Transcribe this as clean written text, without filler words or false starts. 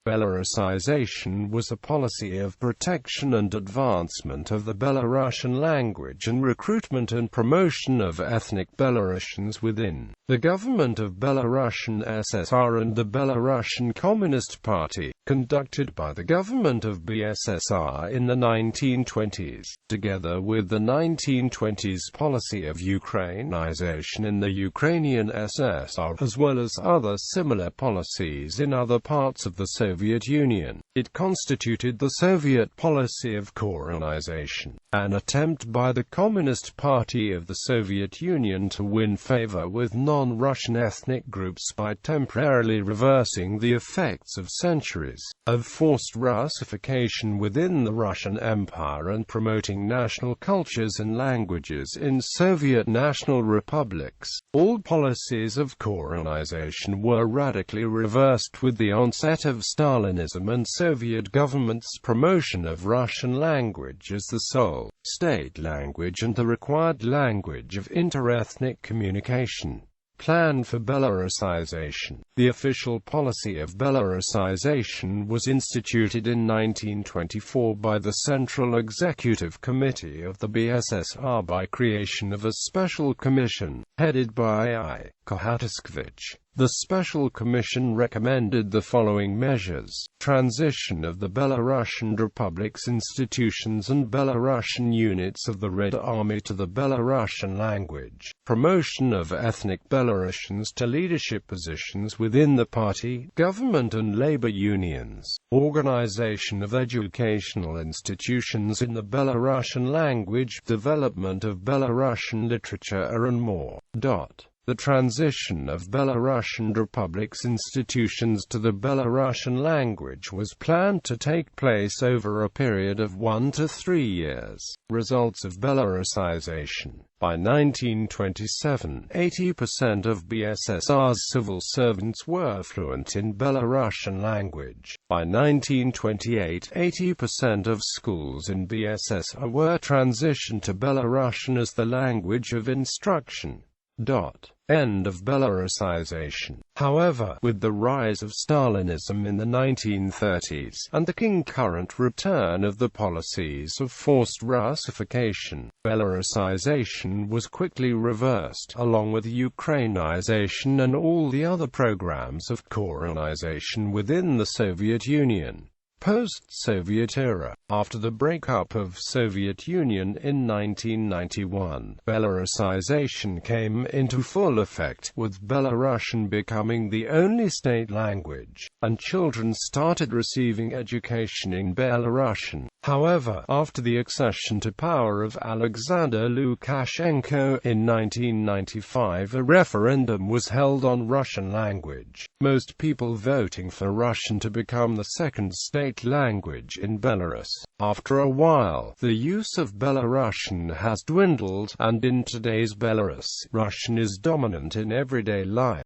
Belarusization was a policy of protection and advancement of the Belarusian language and recruitment and promotion of ethnic Belarusians within the government of Belarusian SSR and the Belarusian Communist Party, conducted by the government of BSSR in the 1920s, together with the 1920s policy of Ukrainization in the Ukrainian SSR, as well as other similar policies in other parts of the Soviet Union. It constituted the Soviet policy of korenization, an attempt by the Communist Party of the Soviet Union to win favor with non-Russian ethnic groups by temporarily reversing the effects of centuries of forced Russification within the Russian Empire and promoting national cultures and languages in Soviet national republics. All policies of korenization were radically reversed with the onset of Stalinism and Soviet government's promotion of Russian language as the sole state language and the required language of interethnic communication. Plan for Belarusization. The official policy of Belarusization was instituted in 1924 by the Central Executive Committee of the BSSR by creation of a special commission, headed by I. Korenization. The Special Commission recommended the following measures: transition of the Belarusian Republic's institutions and Belarusian units of the Red Army to the Belarusian language, promotion of ethnic Belarusians to leadership positions within the party, government and labor unions, organization of educational institutions in the Belarusian language, development of Belarusian literature and more. The transition of Belarusian Republic's institutions to the Belarusian language was planned to take place over a period of 1 to 3 years. Results of Belarusization. By 1927, 80% of BSSR's civil servants were fluent in Belarusian language. By 1928, 80% of schools in BSSR were transitioned to Belarusian as the language of instruction. End of Belarusization. However, with the rise of Stalinism in the 1930s, and the concurrent return of the policies of forced Russification, Belarusization was quickly reversed, along with Ukrainization and all the other programs of korenization within the Soviet Union. Post-Soviet era. After the breakup of Soviet Union in 1991, Belarusization came into full effect, with Belarusian becoming the only state language, and children started receiving education in Belarusian. However, after the accession to power of Alexander Lukashenko in 1995, a referendum was held on Russian language, most people voting for Russian to become the second state language in Belarus. After a while, the use of Belarusian has dwindled, and in today's Belarus, Russian is dominant in everyday life.